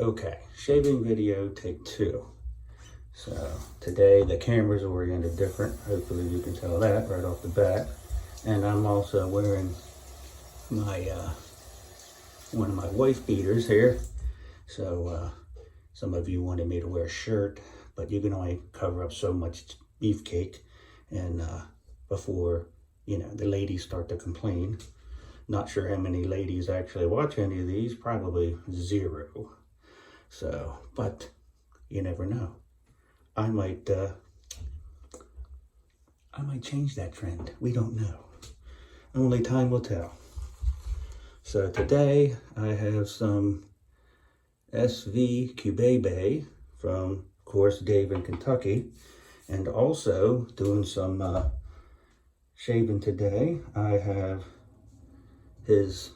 Okay, shaving video take 2. So today the camera's oriented different. Hopefully you can tell that right off the bat. And I'm also wearing my one of my wife beaters here. So some of you wanted me to wear a shirt, but you can only cover up so much beefcake, and before the ladies start to complain. Not sure how many ladies actually watch any of these, probably 0. So, but you never know. I might change that trend. We don't know. Only time will tell. So today I have some SV Cubebe from, of course, Dave in Kentucky, and also doing some shaving today. I have his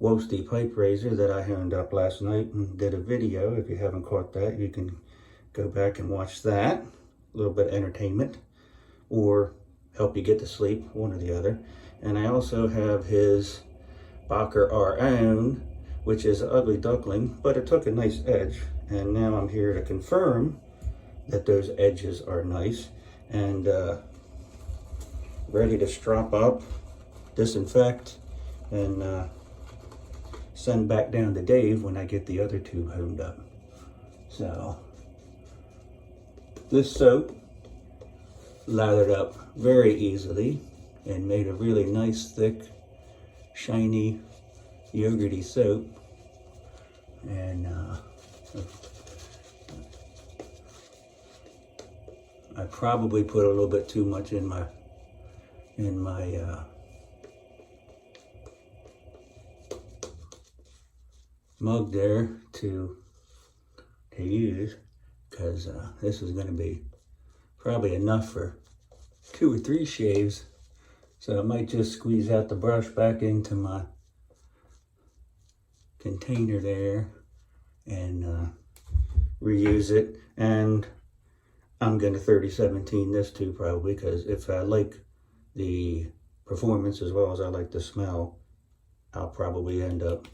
Woasty pipe razor that I honed up last night and did a video. If you haven't caught that, you can go back and watch that. A little bit of entertainment, or help you get to sleep, one or the other. And I also have his Boker our own, which is an ugly duckling, but it took a nice edge. And now I'm here to confirm that those edges are nice and ready to strap up, disinfect, and send back down to Dave when I get the other 2 honed up. So this soap lathered up very easily and made a really nice, thick, shiny, yogurty soap. And I probably put a little bit too much in my mug there to use, because this is going to be probably enough for 2 or 3 shaves. So I might just squeeze out the brush back into my container there and reuse it. And I'm going to 3017 this too, probably, because if I like the performance as well as I like the smell, I'll probably end up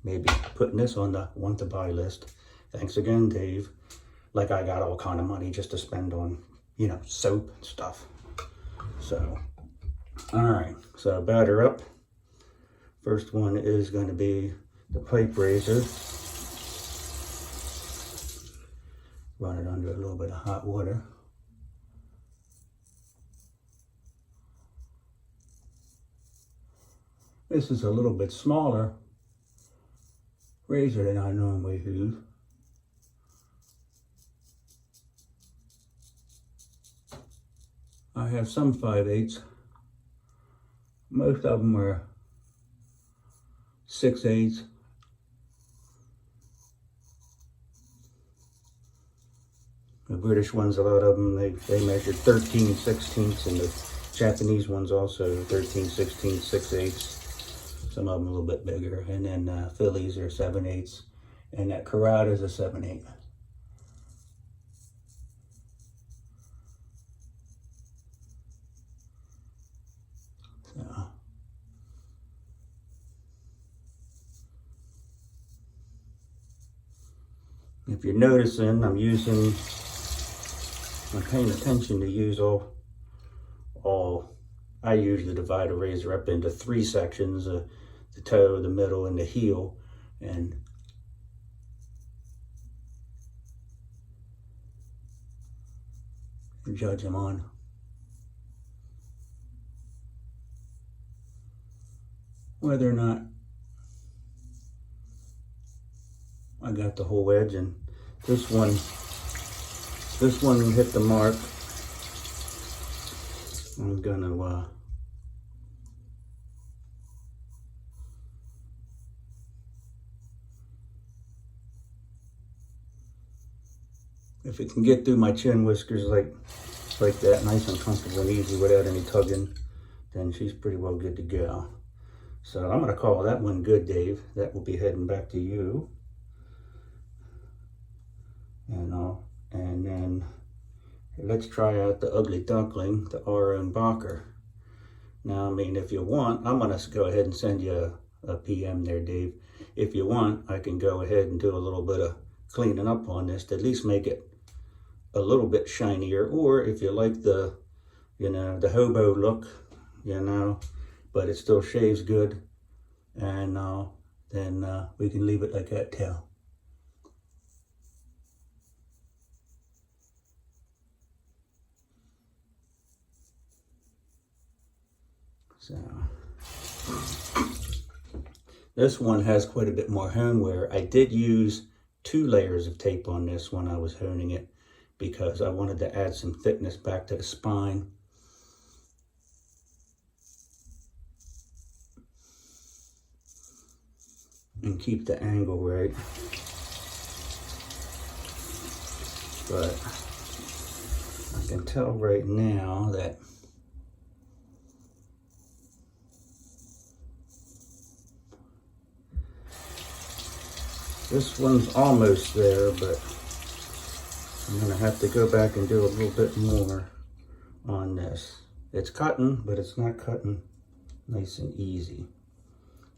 maybe putting this on the want to buy list. Thanks again, Dave. Like I got all kind of money just to spend on, soap and stuff. So, all right, so batter up. First one is going to be the pipe razor. Run it under a little bit of hot water. This is a little bit smaller razor than I normally use. I have some 5/8. Most of them are 6/8. The British ones, a lot of them, they measure 13/16, and the Japanese ones also 13/16, 6/8. Some of them a little bit bigger. And then Phillies are 7/8, and that Karate is a 7/8. So if you're noticing, I'm paying attention to use I usually divide a razor up into 3 sections, the toe, the middle, and the heel, and judge them on. Whether or not I got the whole edge, and this one hit the mark. I'm gonna if it can get through my chin whiskers like that, nice and comfortable and easy without any tugging, then she's pretty well good to go. So I'm gonna call that one good, Dave. That will be heading back to you. And then let's try out the ugly duckling, the our own Boker. Now, I mean, if you want, I'm gonna go ahead and send you a PM there, Dave. If you want, I can go ahead and do a little bit of cleaning up on this to at least make it a little bit shinier. Or if you like the, you know, the hobo look, you know, but it still shaves good, and then we can leave it like that too. So this one has quite a bit more hone wear. I did use 2 layers of tape on this when I was honing it because I wanted to add some thickness back to the spine. And keep the angle right. But I can tell right now that this one's almost there, but I'm gonna have to go back and do a little bit more on this. It's cutting, but it's not cutting nice and easy.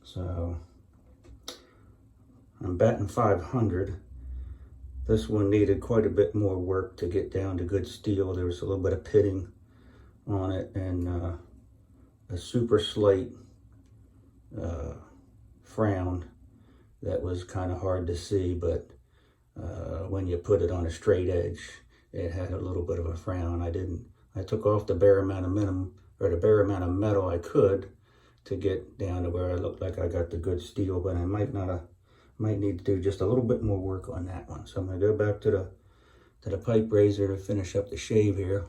So I'm batting 500. This one needed quite a bit more work to get down to good steel. There was a little bit of pitting on it and a super slight frown that was kind of hard to see, but when you put it on a straight edge, it had a little bit of a frown. I took off the bare amount of the bare amount of metal I could to get down to where I looked like I got the good steel, but I might need to do just a little bit more work on that one. So I'm gonna go back to the pipe razor to finish up the shave here.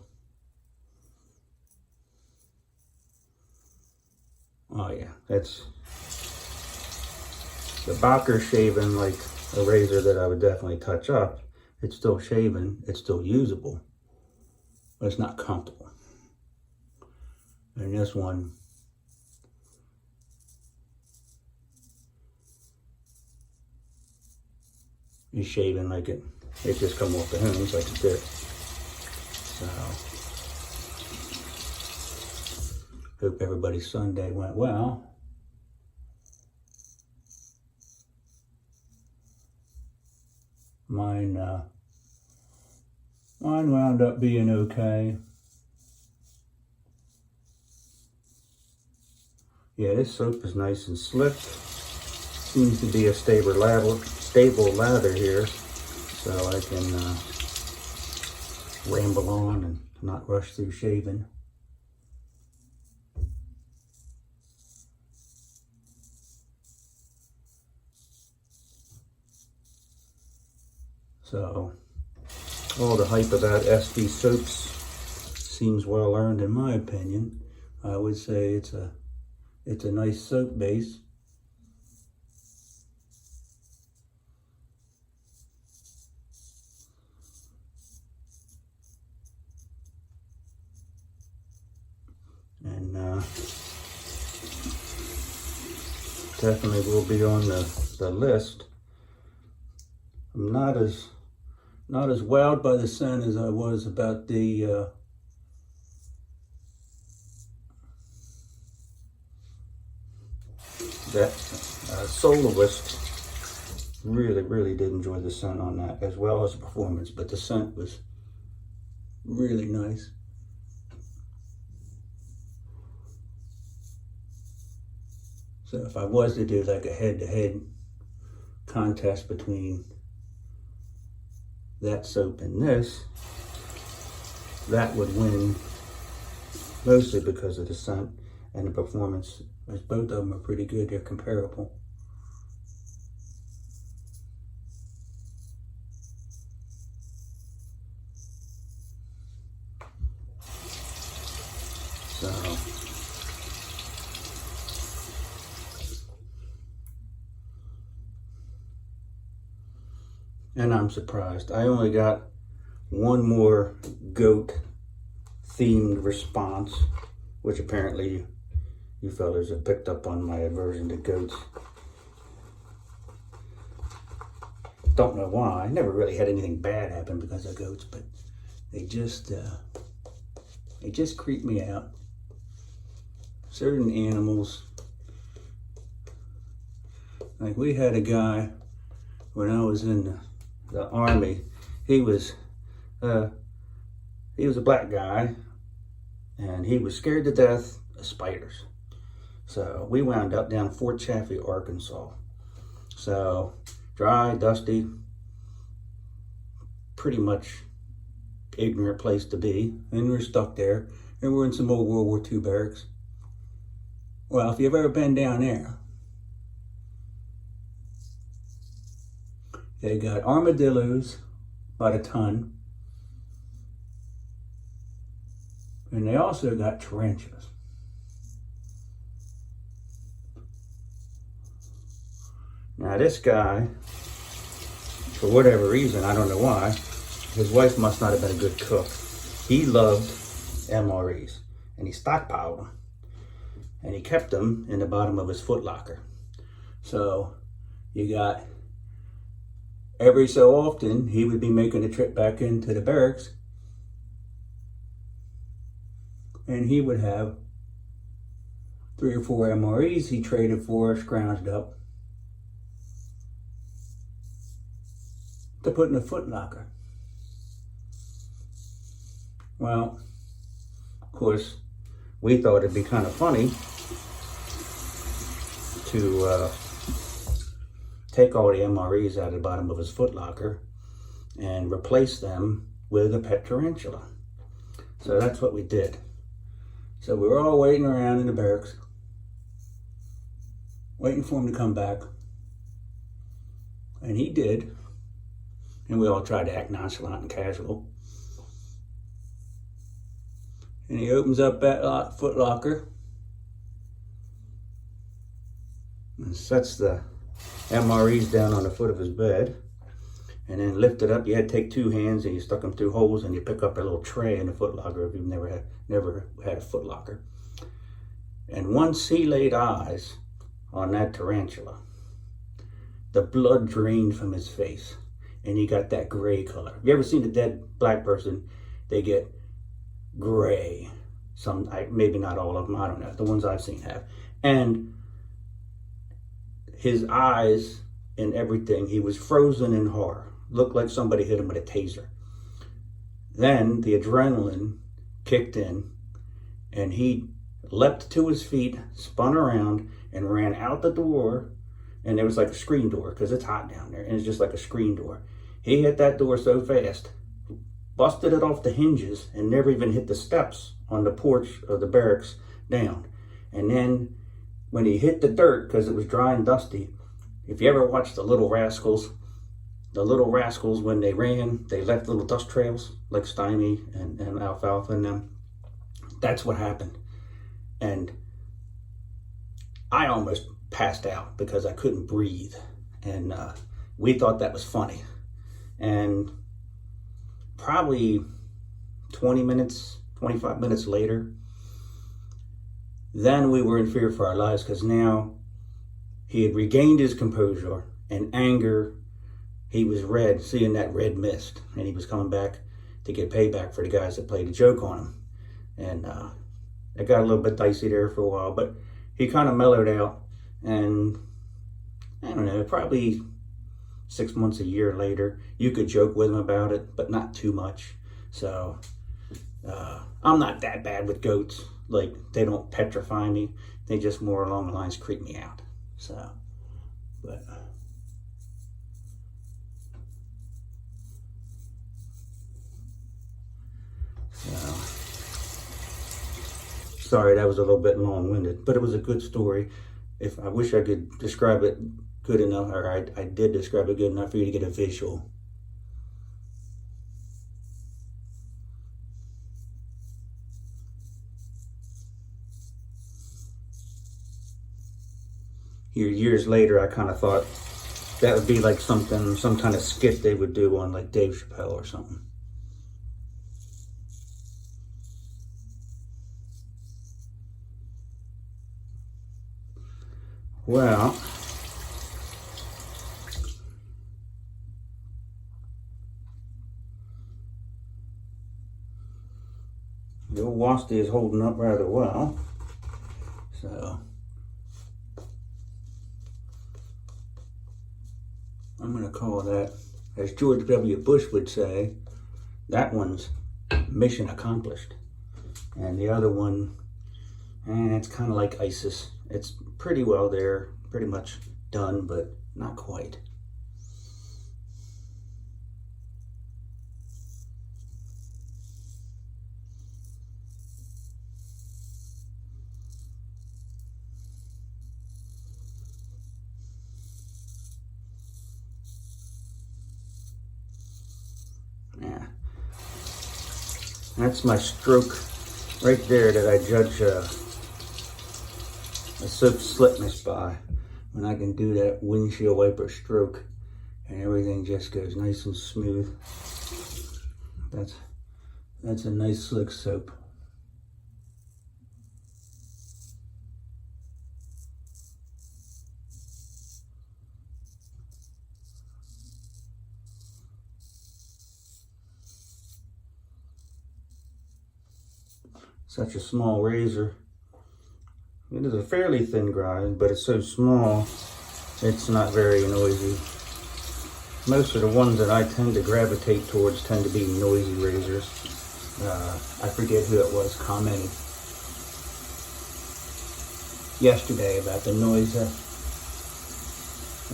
Oh yeah, that's the Boker shaving like a razor that I would definitely touch up. It's still shaving, it's still usable, but it's not comfortable. And this one, is shaving like it just come off the hones like it did. So, hope everybody's Sunday went well. Mine wound up being okay. Yeah, this soap is nice and slick. Seems to be a stable lather here, so I can ramble on and not rush through shaving. So all the hype about SV soaps seems well earned in my opinion. I would say it's a nice soap base. And definitely will be on the list. I'm not as wowed by the scent as I was about the Soloist. Really did enjoy the scent on that as well as the performance, but the scent was really nice. So if I was to do like a head-to-head contest between that soap and this, that would win, mostly because of the scent and the performance, as both of them are pretty good. They're comparable. So and I'm surprised. I only got one more goat themed response, which apparently you fellas have picked up on my aversion to goats. Don't know why. I never really had anything bad happen because of goats, but they just creep me out. Certain animals Like we had a guy when I was in the Army. He was a black guy, and he was scared to death of spiders. So we wound up down Fort Chaffee, Arkansas. So dry, dusty, pretty much ignorant place to be, and we're stuck there, and we're in some old World War II barracks. Well, if you've ever been down there, they got armadillos by the ton, and they also got tarantulas. Now this guy, for whatever reason, I don't know why, his wife must not have been a good cook. He loved MREs, and he stockpiled them, and he kept them in the bottom of his footlocker. So you got, every so often, he would be making a trip back into the barracks, and he would have 3 or 4 MREs he traded for, scrounged up, to put in a footlocker. Well, of course, we thought it'd be kind of funny to take all the MREs out of the bottom of his footlocker and replace them with a pet tarantula. So that's what we did. So we were all waiting around in the barracks, waiting for him to come back. And he did. And we all tried to act nonchalant and casual. And he opens up that footlocker and sets the MREs down on the foot of his bed, and then lift it up. You had to take 2 hands and you stuck them through holes, and you pick up a little tray in the footlocker if you've never had a footlocker. And once he laid eyes on that tarantula, the blood drained from his face, and he got that gray color. Have you ever seen a dead black person? They get gray. Some, maybe not all of them, I don't know. The ones I've seen have. And his eyes and everything, he was frozen in horror. Looked like somebody hit him with a taser. Then the adrenaline kicked in, and he leapt to his feet, spun around, and ran out the door. And there was like a screen door, because it's hot down there, and it's just like a screen door. He hit that door so fast, busted it off the hinges, and never even hit the steps on the porch of the barracks down. And then when he hit the dirt, because it was dry and dusty, if you ever watched the Little Rascals, when they ran, they left little dust trails, like Stymie and Alfalfa and them. That's what happened. And I almost passed out because I couldn't breathe. And we thought that was funny. And probably 20 minutes, 25 minutes later, then we were in fear for our lives, because now he had regained his composure and anger. He was red, seeing that red mist, and he was coming back to get payback for the guys that played a joke on him. And it got a little bit dicey there for a while, but he kind of mellowed out. And I don't know, probably 6 months, a year later, you could joke with him about it, but not too much. So I'm not that bad with goats. Like, they don't petrify me. They just more along the lines creep me out. So, but sorry, that was a little bit long-winded, but it was a good story. If I wish I could describe it good enough, or I did describe it good enough for you to get a visual. Years later, I kind of thought that would be like some kind of skit they would do on like Dave Chappelle or something. Well, the old Wasti is holding up rather well. So I'm going to call that, as George W. Bush would say, that one's mission accomplished. And the other one, it's kind of like ISIS. It's pretty well there, pretty much done, but not quite. Yeah, that's my stroke right there that I judge a soap slickness by, when I can do that windshield wiper stroke and everything just goes nice and smooth. That's a nice slick soap. Such a small razor. It is a fairly thin grind, but it's so small, it's not very noisy. Most of the ones that I tend to gravitate towards tend to be noisy razors. I forget who it was commented yesterday about the noise that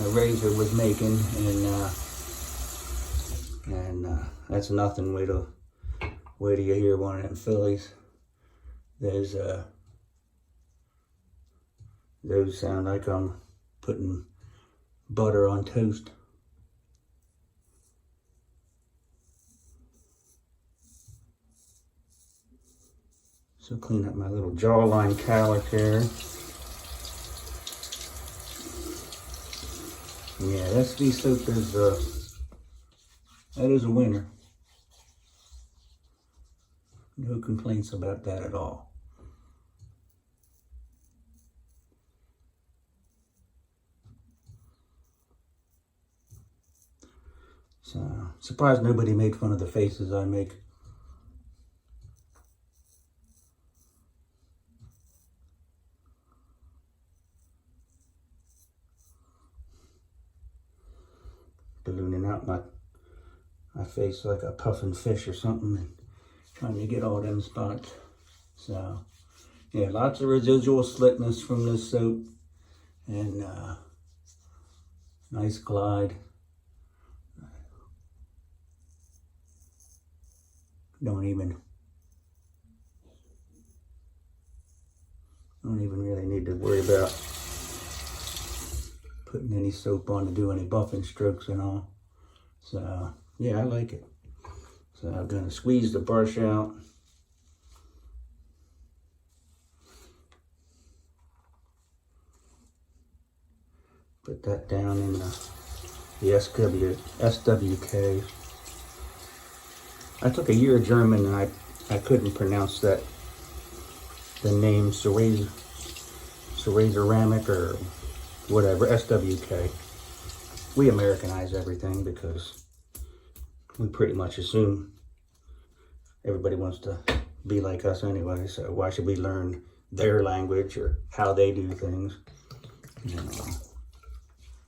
a razor was making, and that's nothing. Wait till you hear one of them Phillies. Those sound like I'm putting butter on toast. So clean up my little jawline cowlick here. Yeah, SV soap is that is a winner. No complaints about that at all. So, surprised nobody made fun of the faces I make. Ballooning out my face like a puffin fish or something, and trying to get all them spots. So, yeah, lots of residual slickness from this soap, and nice glide. Don't even really need to worry about putting any soap on to do any buffing strokes and all. So yeah, I like it. So I'm gonna squeeze the brush out. Put that down in the SWK. I took a year of German and I couldn't pronounce the name Ceramic or whatever, SWK. We Americanize everything because we pretty much assume everybody wants to be like us anyway, so why should we learn their language or how they do things? You know,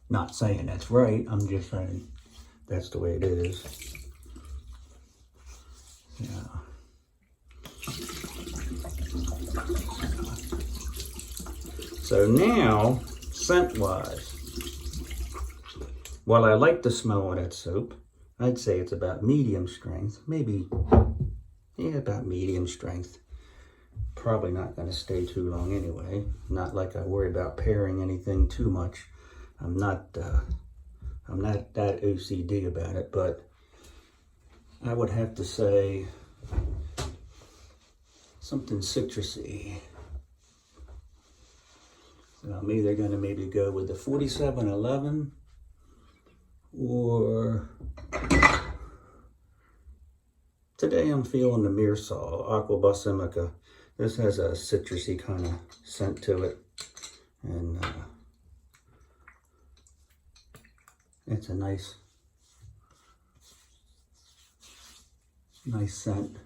not saying that's right, I'm just saying that's the way it is. Yeah. So now, scent-wise, while I like the smell of that soap, I'd say it's about medium strength, maybe, yeah, about medium strength. Probably not going to stay too long anyway. Not like I worry about pairing anything too much. I'm not that OCD about it, but I would have to say something citrusy. So I'm either going to maybe go with the 4711 or today I'm feeling the Mearsal Aqua Balsamica. This has a citrusy kind of scent to it, and it's a nice scent.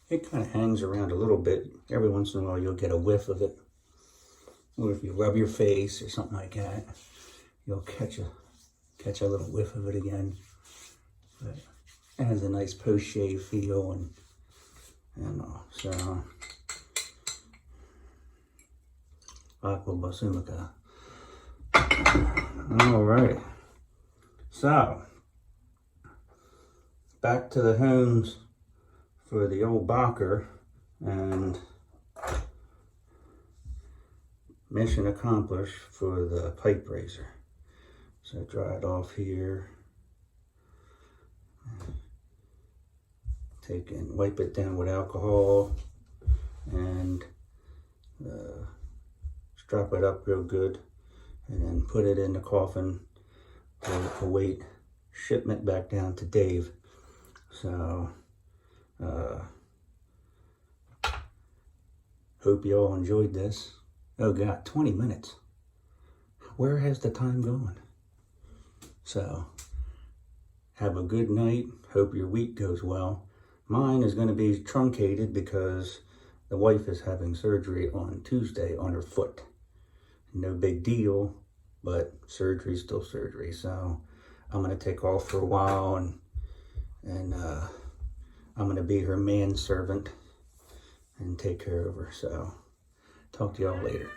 It kind of hangs around a little bit. Every once in a while you'll get a whiff of it. or if you rub your face or something like that, you'll catch a little whiff of it again. But it has a nice post-shave feel and all. So, Aqua Basilica. All right. So, back to the homes for the old Boker, and mission accomplished for the pipe raiser. So dry it off here. Wipe it down with alcohol and strap it up real good, and then put it in the coffin to await shipment back down to Dave. So hope you all enjoyed this. Oh God, 20 minutes. Where has the time gone? So have a good night. Hope your week goes well. Mine is going to be truncated because the wife is having surgery on Tuesday on her foot. No big deal, but surgery's still surgery. So I'm going to take off for a while, and I'm going to be her manservant and take care of her. So talk to y'all later.